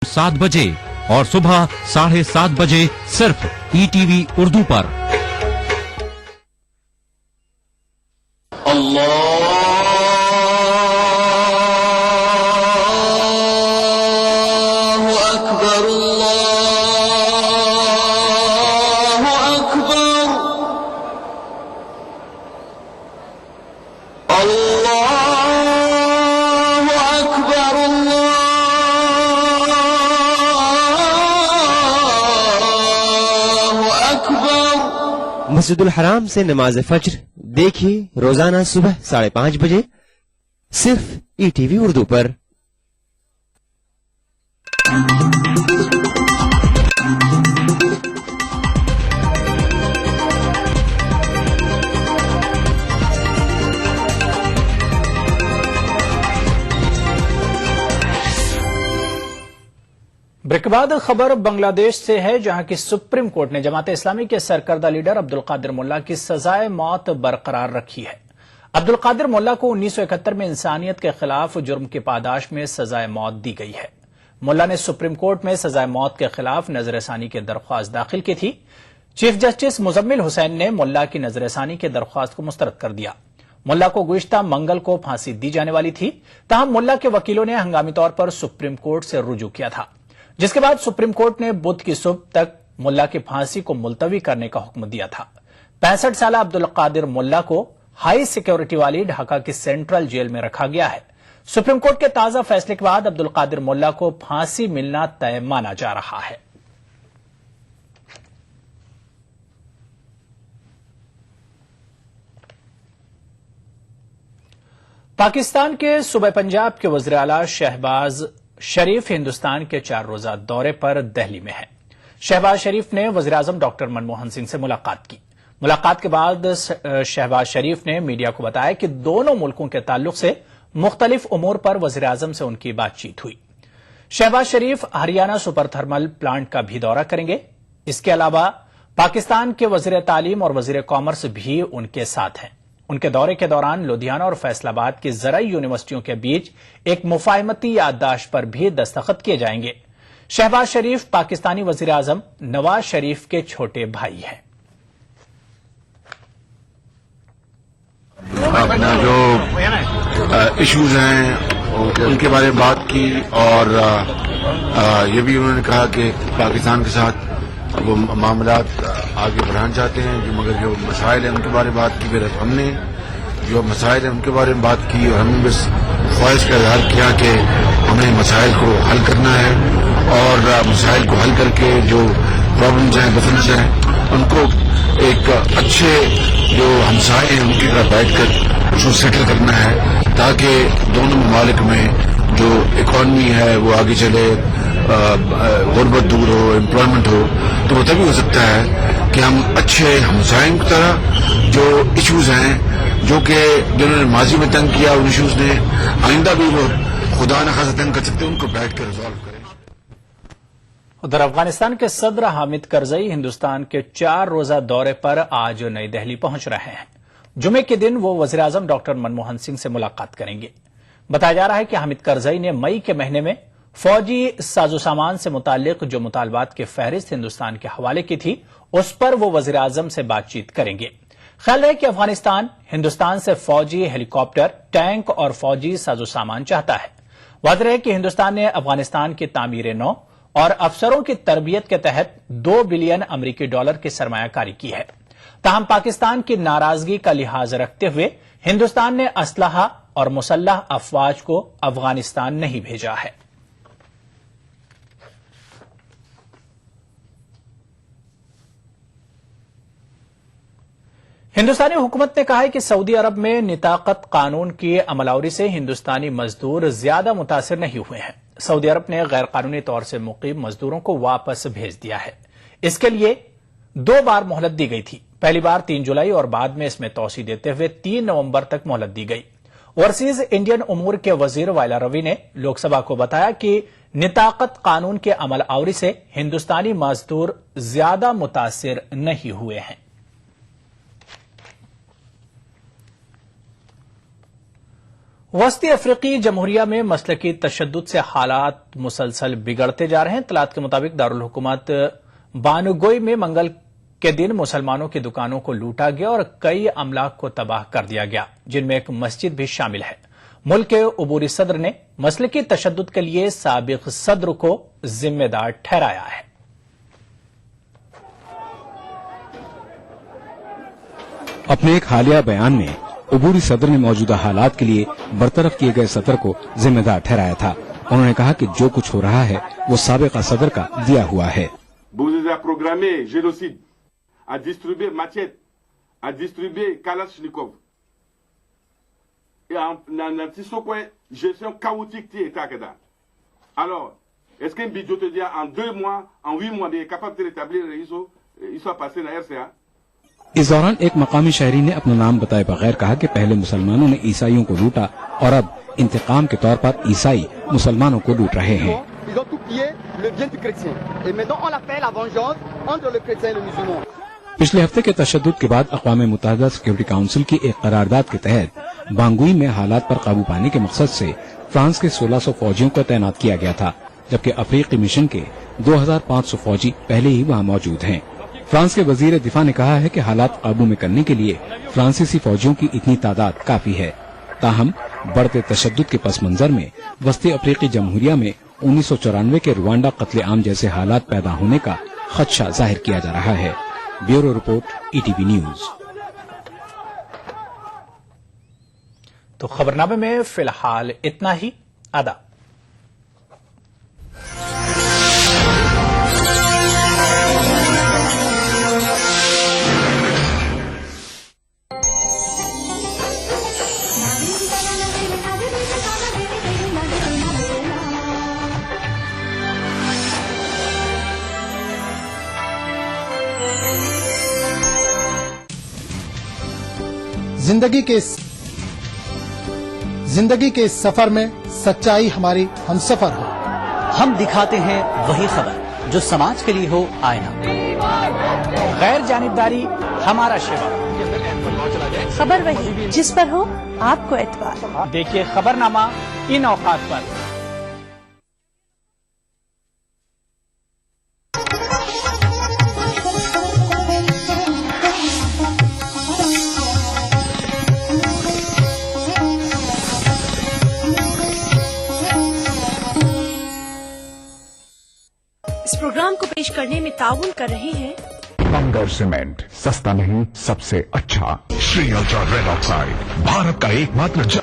7 बजे और सुबह 7:30 बजे सिर्फ ETV उर्दू पर। मस्जिदुल हराम से नमाज फज्र देखिए रोजाना सुबह 5:30 बजे सिर्फ ETV उर्दू पर। ब्रेक के बाद खबर बांग्लादेश से है, जहां की सुप्रीम कोर्ट ने जमात इस्लामी के सरकर्दा लीडर अब्दुल कादिर मुल्ला की सजाए मौत बरकरार रखी है। अब्दुल कादिर मुल्ला को 1971 में इंसानियत के खिलाफ जुर्म की पादाश में सजाए मौत दी गई है। मुल्ला ने सुप्रीम कोर्ट में सजाए मौत के खिलाफ नजरसानी की दरख्वास्त दाखिल की थी। चीफ जस्टिस मुजम्मिल हुसैन ने मुल्ला की नजरसानी की दरख्वास्त को मुस्तरद कर दिया। मुल्ला को गुज़िश्ता मंगल को फांसी दी जाने वाली थी, तहम मुल्ला के वकीलों ने हंगामी तौर पर सुप्रीम कोर्ट से रुजू किया था, जिसके बाद सुप्रीम कोर्ट ने बुध की सुबह तक मुल्ला की फांसी को मुलतवी करने का हुक्म दिया था। 65 साल अब्दुल कादिर मुल्ला को हाई सिक्योरिटी वाली ढाका की सेंट्रल जेल में रखा गया है। सुप्रीम कोर्ट के ताजा फैसले के बाद अब्दुल कादिर मुल्ला को फांसी मिलना तय माना जा रहा है। पाकिस्तान के सूबे पंजाब के वज़ीर आला शहबाज शरीफ हिंदुस्तान के 4 रोजा दौरे पर दिल्ली में हैं। शहबाज शरीफ ने वज़ीर आज़म डॉक्टर मनमोहन सिंह से मुलाकात की। मुलाकात के बाद शहबाज शरीफ ने मीडिया को बताया कि दोनों मुल्कों के ताल्लुक से मुख्तलिफ उमूर पर वज़ीर आज़म से उनकी बातचीत हुई। शहबाज शरीफ हरियाणा सुपर थर्मल प्लांट का भी दौरा करेंगे। इसके अलावा पाकिस्तान के वज़ीर तालीम और वज़ीर कॉमर्स भी उनके साथ हैं। उनके दौरे के दौरान लुधियाना और फैसलाबाद की ज़राई यूनिवर्सिटियों के बीच एक मुफाहमती याददाश्त पर भी दस्तखत किए जाएंगे। शहबाज शरीफ पाकिस्तानी वज़ीर आज़म नवाज शरीफ के छोटे भाई हैं। अपना जो इश्यूज हैं उनके बारे में बात की और ये भी उन्होंने कहा कि पाकिस्तान के साथ वो मामलात आगे बढ़ाना चाहते हैं, जो मगर जो मसाइल हैं उनके बारे में बात की। फिर हमने जो मसाइल हैं उनके बारे में बात की और हमने बस ख्वाहिश का इजहार किया कि हमें मसाइल को हल करना है और मसाइल को हल करके जो प्रॉब्लम्स हैं, डिफरेंस हैं, उनको एक अच्छे जो हमसाए हैं उनकी तरह बैठकर उसको सेटल करना है, ताकि दोनों ममालिक में जो इकॉनमी है वो आगे चले, गुर्बत दूर हो, एम्प्लॉयमेंट हो। तो वो तभी हो सकता है कि हम अच्छे हमसायों की तरह जो इश्यूज हैं जो कि जिन्होंने माजी में तंग किया, उन इश्यूज ने आइंदा भी वो खुदा न खासा तंग कर सकते, उनको बैठ कर रिजॉल्व करें। उधर अफगानिस्तान के सदर हामिद करजई हिंदुस्तान के 4 रोजा दौरे पर आज नई दिल्ली पहुंच रहे हैं। जुमे के दिन वो वज़ीर आज़म डॉक्टर मनमोहन सिंह से मुलाकात करेंगे। बताया जा रहा है कि हामिद करजई ने मई के महीने में फौजी साजो सामान से मुतालिक जो मुतालबात की फहरिस्त हिंदुस्तान के हवाले की थी, उस पर वो वज़ीर आज़म से बातचीत करेंगे। ख्याल है कि अफगानिस्तान हिंदुस्तान से फौजी हेलीकॉप्टर, टैंक और फौजी साजो सामान चाहता है। वाज़ेह है कि हिंदुस्तान ने अफगानिस्तान की तामीर-ए-नौ और अफसरों की तरबियत के तहत $2 बिलियन अमरीकी डॉलर की सरमायाकारी की है। ताहम पाकिस्तान की नाराजगी का लिहाज रखते हुए हिंदुस्तान ने असलहा और मुसल्लह अफवाज को अफगानिस्तान नहीं भेजा है। हिंदुस्तानी हुकूमत ने कहा है कि सऊदी अरब में निताकत कानून की अमलावरी से हिंदुस्तानी मजदूर ज्यादा मुतासिर नहीं हुए हैं। सऊदी अरब ने गैर कानूनी तौर से मुकीम मजदूरों को वापस भेज दिया है। इसके लिए 2 बार मोहलत दी गई थी। पहली बार 3 जुलाई और बाद में इसमें तोसी देते हुए 3 नवंबर तक मोहलत दी गई। ओवरसीज इंडियन उमूर के वजीर वायला रवि ने लोकसभा को बताया कि निताकत कानून के अमल आवरी से हिंदुस्तानी मजदूर ज्यादा मुतासिर नहीं हुए हैं। वस्ती अफ्रीकी जमहूरिया में मसलकी तशद्दुद से हालात मुसलसल बिगड़ते जा रहे हैं। इत्तलात के मुताबिक दारुल हुकूमत बानुगोई में मंगल के दिन मुसलमानों की दुकानों को लूटा गया और कई अमलाक को तबाह कर दिया गया, जिनमें एक मस्जिद भी शामिल है। मुल्क के उबूरी सदर ने मसलकी तशद्दुद के लिए साबिक सदर को जिम्मेदार ठहराया है। अपने एक हालिया बयान में उबूरी सदर ने मौजूदा हालात के लिए बरतरफ किए गए सदर को जिम्मेदार ठहराया था। उन्होंने कहा कि जो कुछ हो रहा है वो साबिका सदर का दिया हुआ है। Vous avez programmé génocide, à distribuer machettes, à distribuer Kalachnikov. Et en gestion chaotique qui est à Alors, est-ce qu'un budget te dit en 2 mois, en 8 mois, il est capable de rétablir ils sont passés dans RCA? इस दौरान एक मकामी शहरी ने अपना नाम बताए बगैर कहा कि पहले मुसलमानों ने ईसाइयों को लूटा और अब इंतकाम के तौर पर ईसाई मुसलमानों को लूट रहे हैं। Ils ont tout pillé le bien du chrétien. Et maintenant on l'appelle la vengeance entre le chrétien et le musulman. पिछले हफ्ते के तशद्दुद के बाद अक़वाम मुत्तहिदा सिक्योरिटी काउंसिल की एक करारदाद के तहत बांगुई में हालात पर काबू पाने के मकसद से फ्रांस के 1600 फौजियों को तैनात किया गया था, जबकि अफ्रीकी मिशन के 2500 फौजी पहले ही वहाँ मौजूद हैं। फ्रांस के वजीर दिफा ने कहा है कि हालात काबू में करने के लिए फ्रांसीसी फौजियों की इतनी तादाद काफी है। ताहम बढ़ते तशद्दुद के पस मंजर में वस्ती अफ्रीकी जमहूरिया में 1994 के रुवांडा कत्लेआम जैसे हालात पैदा होने का खदशा जाहिर किया जा रहा है। Bureau report, ETV news. तो खबरनामे में फिलहाल इतना ही। आदाब। जिंदगी के इस सफर में सच्चाई हमारी हमसफर हो। हम दिखाते हैं वही खबर जो समाज के लिए हो आईना। गैर जानिबदारी हमारा शिवा। खबर वही जिस पर हो आपको एतबार। देखिए खबरनामा इन औकात पर। इस प्रोग्राम को पेश करने में ताउन कर रहे हैं बंगर सीमेंट, सस्ता नहीं सबसे अच्छा। Shri ultra red oxide, Bharat का एकमात्र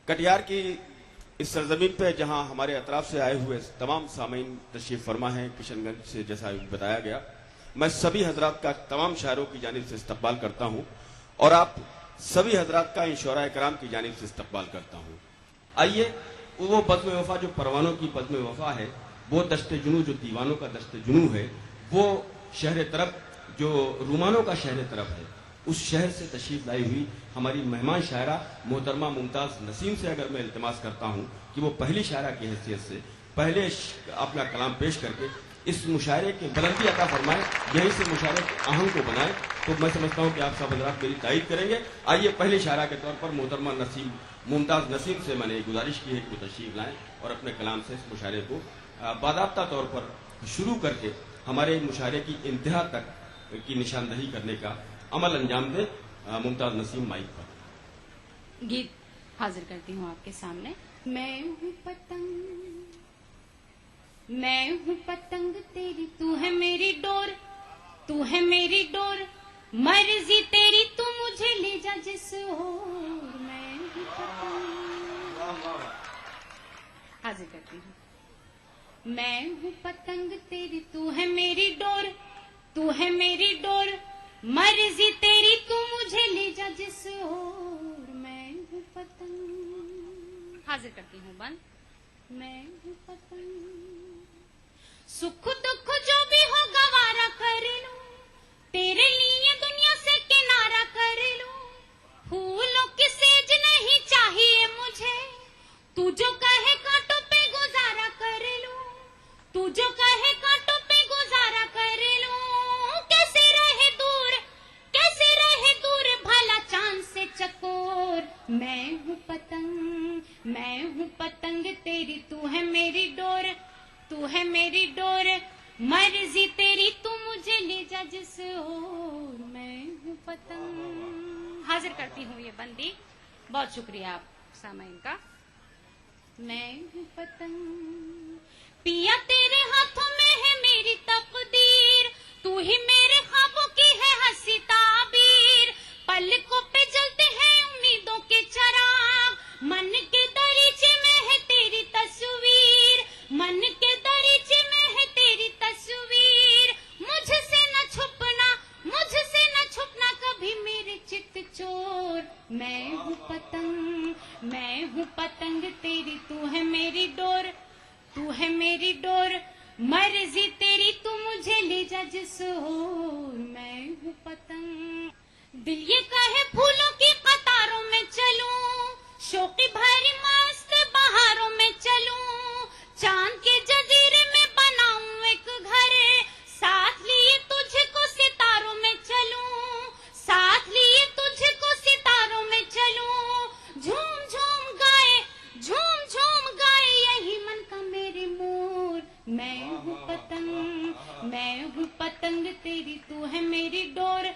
कटिहार की इस सरजमीन पे जहां हमारे अतराफ से आए हुए तमाम सामीन तशरीफ फरमा हैं किशनगंज से, जैसा बताया गया, मैं सभी हजरात का तमाम शायरों की जानिब से इस्तकबाल करता हूं और आप सभी हजरात का इन शोरा कराम की जानिब से इस्तकबाल करता हूं। आइए वो बज़्म वफा जो परवानों की बज़्म वफा है, वो दश्ते जुनू जो दीवानों का दश्ते जुनू है, वो शहर तरफ जो रूमानों का शहर तरफ है, उस शहर से तशरीफ लाई हुई हमारी मेहमान शायरा मोहतरमा मुमताज नसीम से अगर मैं इल्तिमास करता हूं कि वो पहली शायरा की हैसियत से पहले अपना कलाम पेश करके इस मुशायरे के बुलंदी अता फरमाए, यहीं से मुशायरे के अहम को बनाए, तो मैं समझता हूं कि आप सब हज़रात मेरी तारीफ करेंगे। आइए पहले शायरा के तौर पर मोहतरमा मुमताज नसीम से मैंने गुजारिश की है कि वो तशरीफ लाएं और अपने कलाम से इस मुशायरे को बादाब्ता तौर पर शुरू करके हमारे मुशायरे की इंतहा तक की निशानदही करने का अमल अंजाम दे। मुमताज नसीम माइक पर गीत हाजिर करती हूँ आपके सामने। मैं हूँ पतंग तेरी, तू है मेरी डोर, तू है मेरी डोर, मर्जी तेरी तू मुझे ले जा जिस ओर। मैं हूँ पतंग, हाजिर करती हूँ। मैं हूँ पतंग तेरी, तू है मेरी डोर, तू है मेरी डोर, मर्जी तेरी तू मुझे ले जा जिस ओर। मैं हूँ पतंग, हाजिर करती हूँ बंद। मैं हूँ पतंग, सुख दुख जो भी हो गवारा कर लूं, तेरे लिए दुनिया से किनारा कर लूं। फूलों की सेज नहीं चाहिए मुझे, तू जो कहे कांटों पे गुजारा कर लूं, तू जो कहे कांटों पे गुजारा कर लूं। कैसे रहे दूर भला चांद से चकोर। मैं हूँ पतंग तेरी, तू है मेरी डोर, तू है मेरी डोर। मर्जी तेरी तू मुझे ले जा जिस ओर। मैं हूँ पतंग। हाजिर करती हूँ ये बंदी। बहुत शुक्रिया आप सामाइन का। मैं हूँ पतंग। पिया तेरे हाथों में है मेरी तकदीर, तू ही मेरे ख्वाबों की है हंसी ताबीर। पलकों पे जलते हैं उम्मीदों के चिराग, मन के दरीचे में है तेरी तस्वीर, मन के दरीचे में है तेरी तस्वीर। मुझसे न छुपना कभी मेरे चित चोर। मैं हूँ पतंग तेरी, तू है मेरी डोर, तू है मेरी डोर। मर्जी तेरी तू मुझे ले जा जिस ओर। मैं हूँ पतंग। दिल ये कहे फूलों की कतारों में चलूं, शौकी भरी मस्त बहारों में चलूं, चांद के जजीरे में बनाऊं एक घर, साथ लिए तुझको सितारों में चलूं, साथ लिए तुझको सितारों में चलूं। झूम झूम गाए यही मन का मेरे मोर। मैं हूँ पतंग तेरी, तू है मेरी डोर,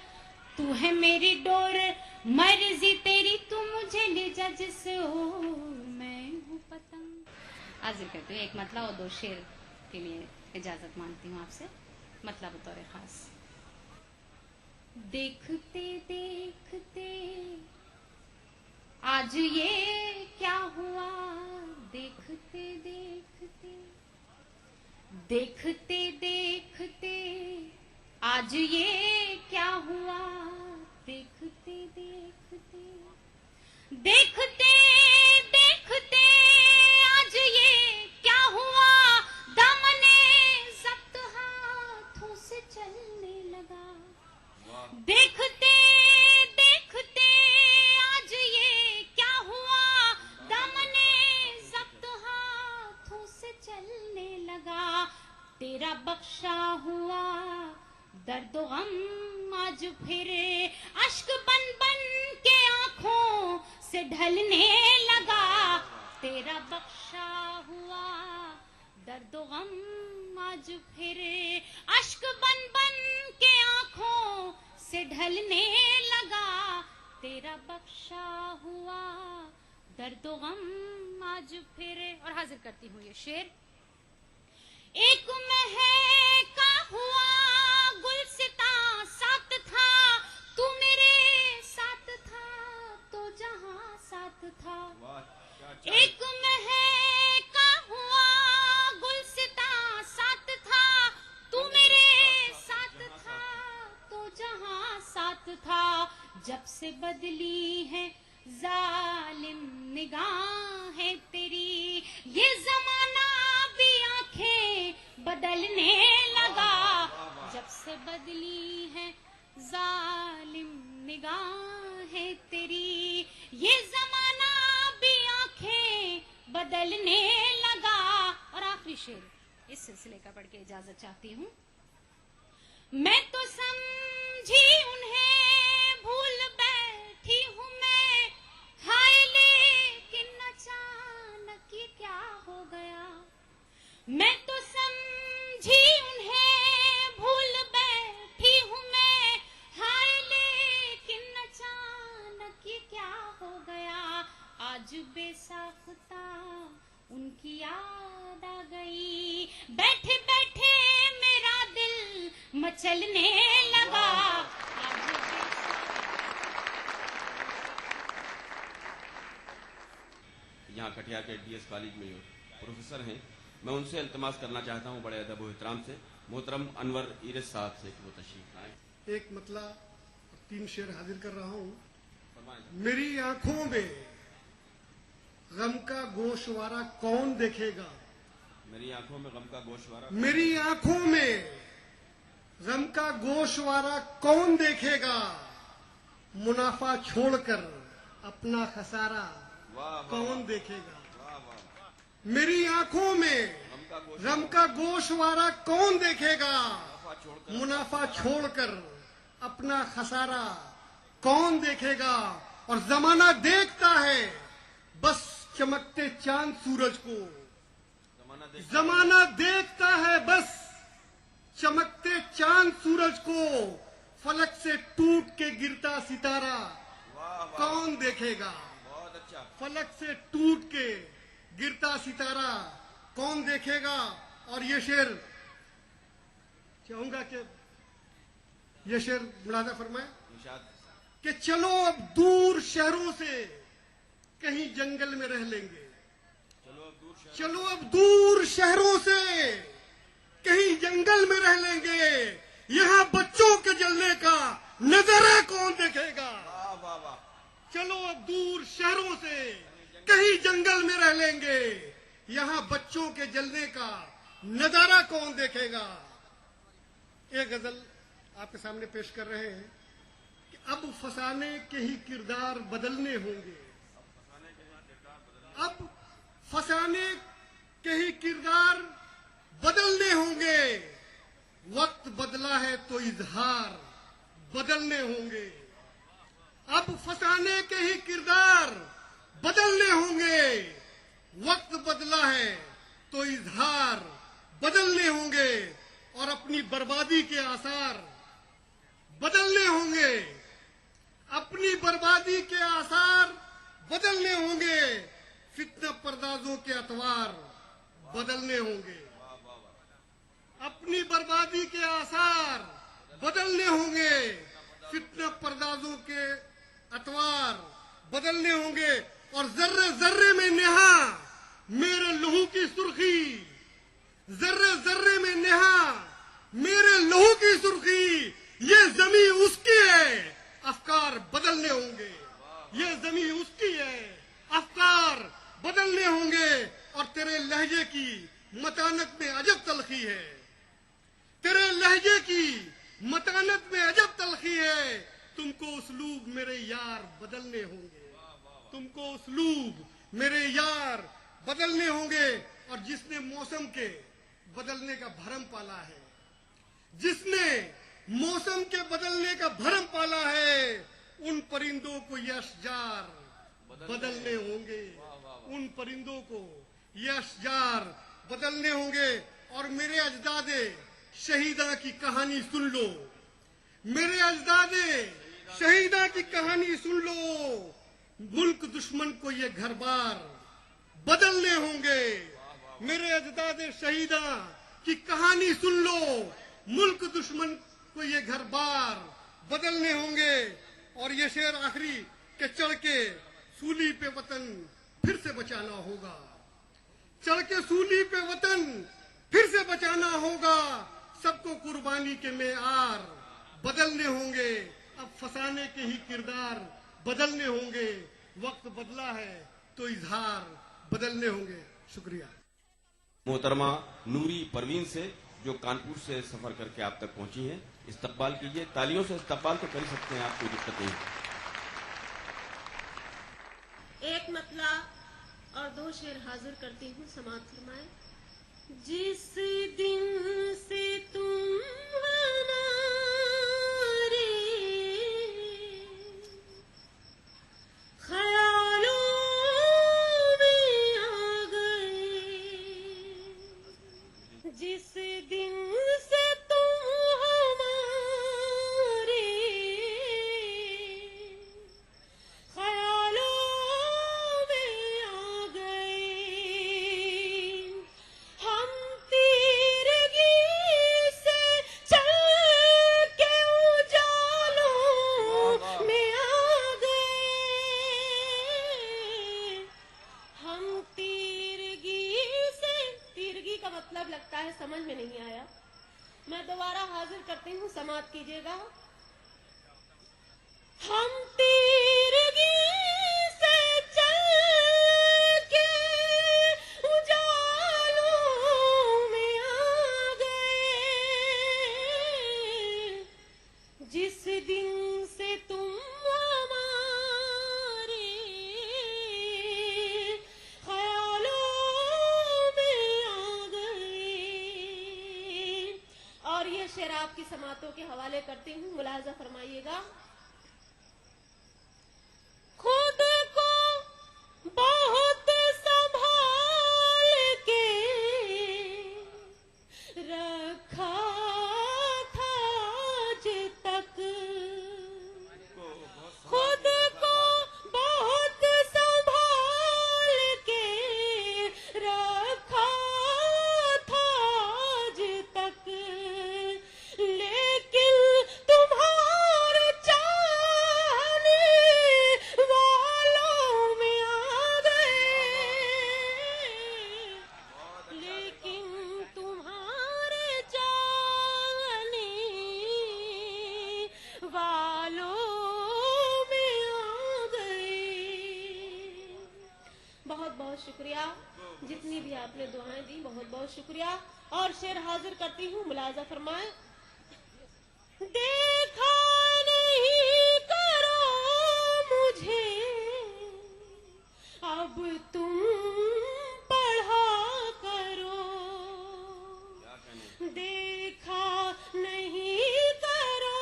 तू है मेरी डोर। मर्जी तेरी तू मुझे ले जा जिस ओर। मैं हूँ पतंग। हाजिर करती हूँ एक मतला और दो शेर के लिए इजाजत मांगती हूँ आपसे। मतला बतौर खास। देखते देखते आज ये क्या हुआ, देखते देखते आज ये क्या हुआ, देखते देखते आज ये क्या हुआ। दामने ज़ब्त हाथों से चलने लगा, देखते आज ये क्या हुआ। दामने ज़ब्त हाथों से चलने लगा। तेरा बख्शा हुआ दर्द गम आज फिर अश्क बन बन के आंखों से ढलने लगा। तेरा बख्शा हुआ दर्द गम आज फिर अश्क बन बन के आंखों से ढलने लगा। तेरा बख्शा हुआ दर्द गम आज फिर। और हाजिर करती हूँ ये शेर। एक महका हुआ गुलसिता साथ था, तू मेरे साथ था तो जहां साथ था। एक महका हुआ गुलसिता साथ था, तू मेरे साथ था तो जहां साथ था। जब से बदली है जालिम निगाहें तेरी, ये जमाना भी आंखें बदलने लगा। जब से बदली है जालिम निगाहें तेरी, ये जमाना भी आंखें बदलने लगा। और आखिरी शेर इस सिलसिले का पढ़ के इजाजत चाहती हूँ। मैं तो समझी उन्हें भूल बैठी हूँ मैं, हाय लेकिन अचानक ये क्या हो गया। मैं तो समझी उन्हें भूल बैठी हूँ मैं, हाय लेकिन अचानक ये क्या हो गया। आज बेसाख्ता उनकी याद आ गई, बैठे बैठे मेरा दिल मचलने लगा। यहाँ कटिहार के डीएस कॉलेज में प्रोफेसर हैं, मैं उनसे इल्तमास करना चाहता हूँ बड़े अदब व एहतराम से, मोहतरम अनवर इरस साहब से कि वो तशरीफ लाएं। एक मतला 3 शेर हाजिर कर रहा हूँ। मेरी आंखों में गम का गोशवारा कौन देखेगा। मेरी आंखों में गम का गोशवारा, मेरी आंखों में गम का गोशवारा कौन देखेगा। मुनाफा छोड़कर अपना खसारा कौन देखेगा। मेरी आंखों में गम का गोशवारा कौन देखेगा। मुनाफा छोड़कर अपना खसारा कौन देखेगा। और जमाना देखता है बस चमकते चांद सूरज को। जमाना देखता है बस चमकते चांद सूरज को। फलक से टूट के गिरता सितारा कौन देखेगा। फलक से टूट के गिरता सितारा कौन देखेगा। और ये शेर चाहूंगा कि ये शेर मुलाजा फरमाए कि चलो अब दूर शहरों से कहीं जंगल में रह लेंगे। चलो अब दूर शहरों से कहीं जंगल में रह लेंगे। यहाँ बच्चों के जलने का नजारा कौन देखेगा। चलो अब दूर शहरों से कहीं जंगल में रह लेंगे। यहाँ बच्चों के जलने का नजारा कौन देखेगा। एक गजल आपके सामने पेश कर रहे हैं कि अब फसाने के ही किरदार बदलने होंगे। अब फसाने के ही किरदार बदलने होंगे। वक्त बदला है तो इजहार बदलने होंगे। अब फसाने के ही किरदार बदलने होंगे। वक्त बदला है तो इजहार बदलने होंगे। और अपनी बर्बादी के आसार बदलने होंगे। अपनी बर्बादी के आसार बदलने होंगे। फितना पर्दाजों के अतवार बदलने होंगे। अपनी बर्बादी के आसार बदलने होंगे। फितना पर्दाजों के अतवार बदलने होंगे। और जर्रे जर्रे में नेहा मेरे लहू की सुर्खी। जर्रे जर्रे में नेहा मेरे लहू की सुर्खी। ये जमी उसकी है अफकार बदलने होंगे। ये जमी उसकी है अफकार बदलने होंगे। और तेरे लहजे की मतानत में अजब तलखी है। तेरे लहजे की मतानत में अजब तलखी है। तुमको उसलूब मेरे यार बदलने होंगे। तुमको उसलूब मेरे यार बदलने होंगे। और जिसने मौसम के बदलने का भरम पाला है, जिसने मौसम के बदलने का भरम पाला है, उन परिंदों को ये अशजार बदलने होंगे। उन परिंदों को ये अशजार बदलने होंगे। और मेरे अजदादे शहीदा की कहानी सुन लो। मेरे अजदादे शहीदा की कहानी सुन लो। मुल्क दुश्मन को ये घर बार बदलने होंगे। मेरे अजदादे शहीदा की कहानी सुन लो। मुल्क दुश्मन को ये घर बार बदलने होंगे। और ये शेर आखिरी के चढ़ के सूली पे वतन फिर से बचाना होगा। चढ़ के सूली पे वतन फिर से बचाना होगा। सबको कुर्बानी के मेआर बदलने होंगे। अब फसाने के ही किरदार बदलने होंगे। वक्त बदला है तो इजहार बदलने होंगे। शुक्रिया। मोहतरमा नूरी परवीन से जो कानपुर से सफर करके आप तक पहुंची हैं, इस्तकबाल कीजिए। तालियों से इस्तकबाल तो कर ही सकते हैं आप, कोई दिक्कत नहीं। एक मतला और दो शेर हाजिर करती हूँ, समाअत फरमाए। जिस दिन से तुम हमारे ख्यालों में आ गए, जिस दिन से तुम हमारे ख्यालों में आ गए, हम तीरगी से चल के उजालों में आ गए। हम तीरगी से, तीरगी का मतलब लगता है समझ में नहीं आया, मैं दोबारा हाजिर करती हूँ, समाअत कीजिएगा। हम तीरगी से चल के उजालों में आ गए, जिस दिन से तुम हमारे शेर आपकी समातों के हवाले करती हूँ, मुलाजा फरमाइएगा। खुद को बहुत संभाल के रखा था आज तक, खुद को बहुत संभाल के रखा था आज तक, लेकिन तुम्हारे चाहने वालों में आ गए, लेकिन तुम्हारे चाहने वालों में आ गए। बहुत बहुत शुक्रिया, जितनी भी आपने दुआएं दी बहुत बहुत शुक्रिया। और शेर हाजिर करती हूँ, मुलाजा फरमाएं। देखा नहीं करो मुझे, अब तुम पढ़ा करो। देखा नहीं करो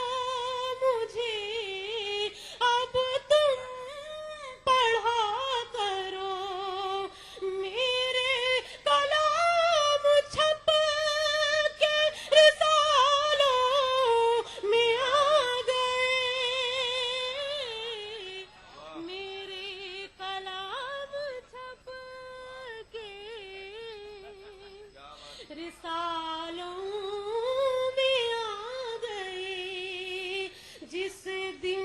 मुझे, अब तुम पढ़ा करो। मेरे कलाम छप के रिसालों में आ गए, मेरे कलाम छप के रिसालों में आ गए। जिस दिन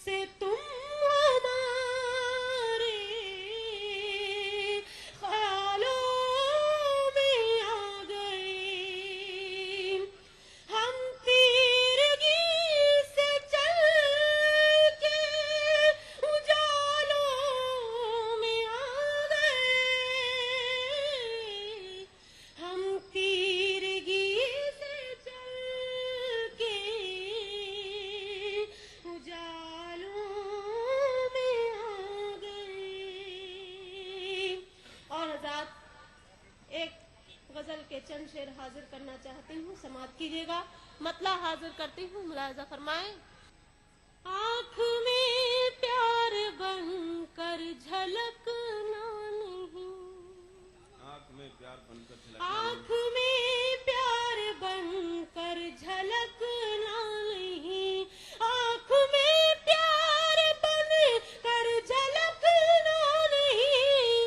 से तुम हमारे ख्यालों में आ गए, हम तीरगी से चल के उजालों में आ गए, हम तीरगी से चल के उजालों में आ गए। और हज़रात, एक गजल के चंद शेर हाजिर करना चाहती हूँ, समाअत कीजिएगा। मतला हाजिर करती हूँ, मुलाजा फरमाएं। आँख में प्यार बनकर झलकना नहीं, आँख में प्यार बनकर आँख में प्यार बनकर झलकना नहीं, आँख में प्यार बनकर झलकना नहीं,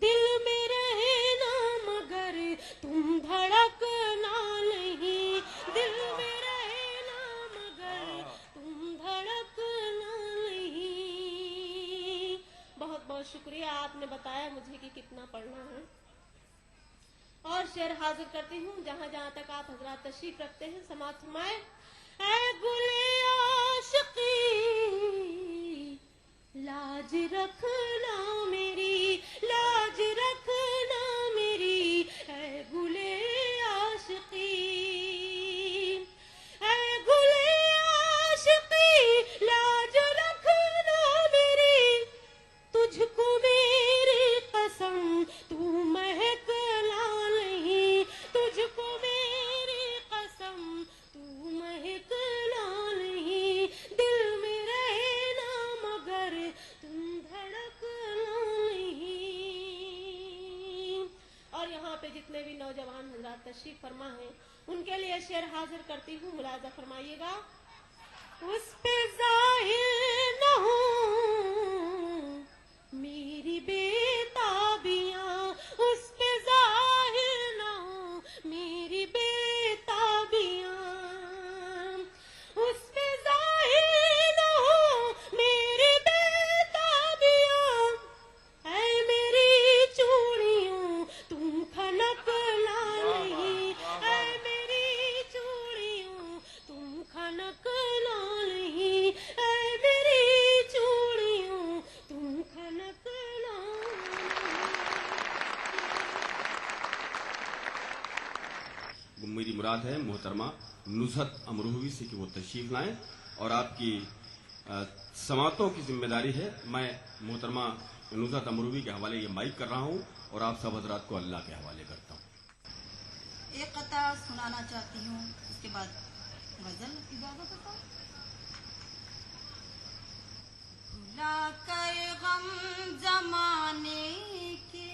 दिल में रहना मगर तुम धड़कना नहीं, दिल में रहना मगर तुम धड़कना नहीं। बहुत बहुत शुक्रिया, आपने बताया मुझे कि कितना पढ़ना है। और शेर हाजिर करती हूँ, जहाँ जहाँ तक आप हजरात तशरीफ रखते हैं, समाअत फरमाएं। ऐ गुले आशिकी लाज रखना मेरी, लाज रखना मेरी, ऐ गुले आशिकी, ऐ गुले आशिकी लाज रखना मेरी, तुझको मेरी कसम तू महकना नहीं, तुझको मेरी कसम तू महकना नहीं, दिल में रहना मगर तुम धड़कना नहीं। और यहाँ पे जितने भी नौजवान हजरात तशरीफ फरमा हैं, उनके लिए शेर हाजिर करती हूँ, मुलाजा फरमाइएगा। उस पे जाहिर न हो मेरी बेताबियां, उस पे जाहिर न हो मेरी बेताबियां, उस पे जाहिर न हो मेरी बेताबियां, ऐ मेरी चूड़ियों तुम खनकना नहीं, ऐ मेरी चूड़ियों तुम खनकना नहीं, ऐ मेरी चूड़ियों तुम खनकना नहीं। मेरी मुराद है मोहतरमा नुसरत अमरूवी से कि वो तशरीफ लाएं, और आपकी समातों की जिम्मेदारी है। मैं मोहतरमा नुसरत अमरूवी के हवाले ये माइक कर रहा हूँ, और आप सब हजरात को अल्लाह के हवाले करता हूँ। ایک قطع سنانا چاہتی ہوں، اس کے بعد غزل اجازت ہوتا ہے. بھلا کر غم زمانے کے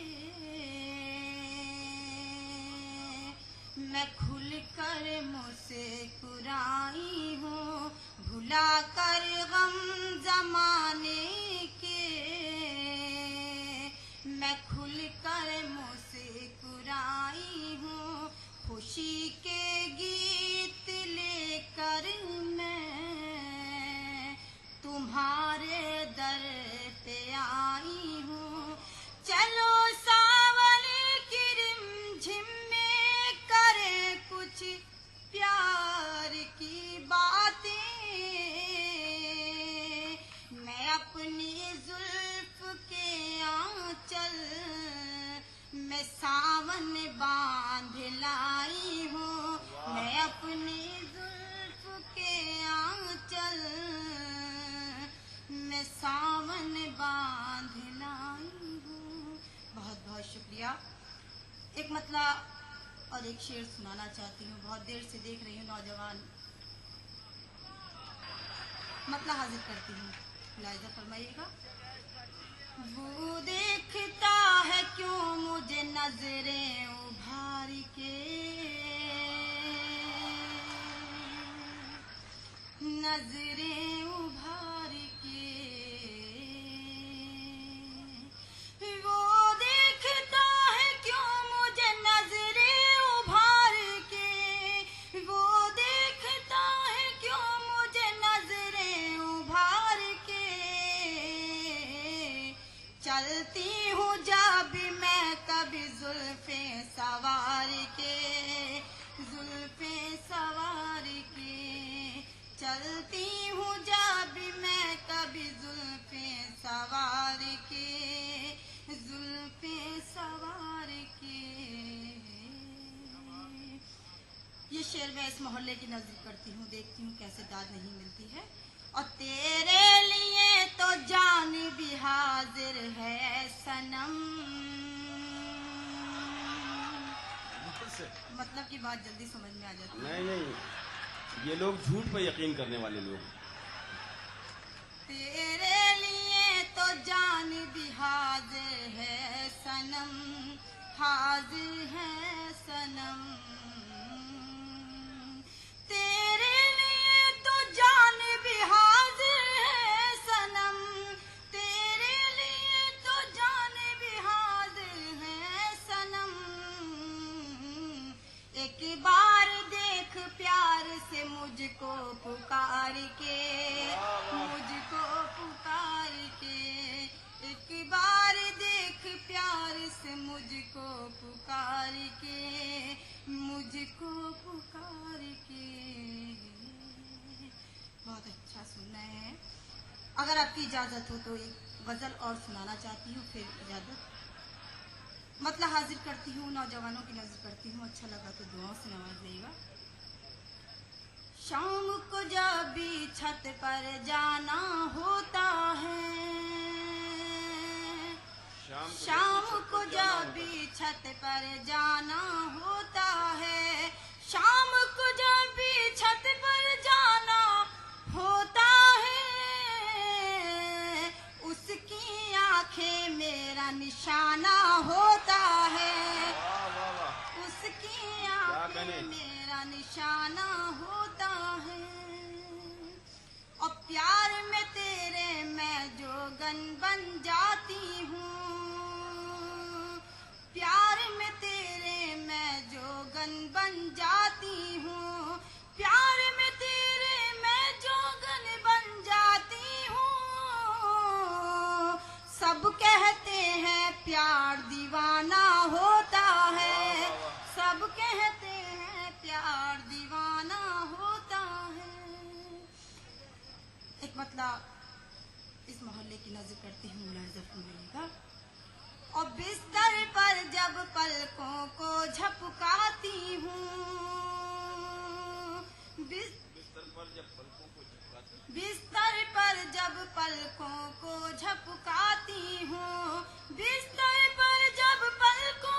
میں کھل کر مسکرائی ہوں، بھلا کر غم زمانے کے میں کھل کر مسکرائی ہوں، خوشی کے گیت لے کر میں تمہارے در پہ آئی ہوں. چلو ساون کی رم جھم میں کرے کچھ پیار کی باتیں، میں اپنی زلف کے آنچل میں ساون باندھ لائی ہوں، میں اپنی زلف کے آنچل میں ساون باندھ لائی ہوں. بہت بہت شکریہ. ایک مطلع اور ایک شعر سنانا چاہتی ہوں. بہت دیر سے دیکھ رہی ہوں نوجوان. مطلع حاضر کرتی ہوں، ملاحظہ فرمائیے گا. وہ دیکھتا ہے کیوں مجھے نظریں ابھار کے، نظریں ابھار کے، وہ دیکھتا ہے کیوں مجھے نظریں ابھار کے، وہ دیکھتا ہے کیوں مجھے نظریں ابھار کے. چلتی ہوں جب میں کبھی زلفیں سوار کے، زلفیں سوار کے، چلتی ہوں جب میں کبھی زلفیں سوار کے، زلفیں سوار کے. یہ شعر میں اس محلے کی نظر کرتی ہوں، دیکھتی ہوں کیسے داد نہیں ملتی ہے. اور تیرے لیے تو جان بھی حاضر ہے صنم. مطلب کی بات جلدی سمجھ میں آ جاتی ہے. نہیں، یہ لوگ جھوٹ پہ یقین کرنے والے لوگ. تیرے لیے تو جان بھی حاضر ہے صنم، حاضر ہے صنم. تیرے لیے تو جان بھی حاضر ہے صنم، تیرے لیے تو جان بھی حاضر ہے صنم. ایک بار دیکھ پیار سے مجھ کو پکار کے، مجھ کو پکار کے. ایک بار دیکھ پیار سے مجھ کو پکار کے، مجھ کو پکار کے. بہت اچھا سننا ہے. اگر آپ کی اجازت ہو تو ایک غزل اور سنانا چاہتی ہوں، پھر اجازت. مطلب حاضر کرتی ہوں، نوجوانوں کی نظر کرتی ہوں. اچھا لگا تو دعاؤں سے نواز دے گا. شام کو جب بھی چھت پر جانا ہوتا ہے، شام کو جب بھی چھت پر جانا ہوتا ہے، شام کو جب بھی چھت پر جانا ہوتا ہے، اس کی آنکھیں میرا نشانہ ہوتا ہے، اس کی آنکھیں میرا نشانہ ہوتا ہے. اور پیار میں تیرے میں جوگن بن جاتی ہوں، پیار میں تیرے میں جوگن بن جاتی ہوں، پیار میں تیرے میں جوگن بن جاتی ہوں. سب کہتے ہیں پیار دیوانہ ہوتا ہے، سب کہتے ہیں پیار دیوانہ ہوتا ہے. ایک مطلب اس محلے کی نظر کرتی ہوں، ملاحظہ فرمائیے گا. اور بستر پر جب پلکوں کو جھپکاتی ہوں، بستر پر جب پلکوں کو جھپکاتی ہوں، بستر پر جب پلکوں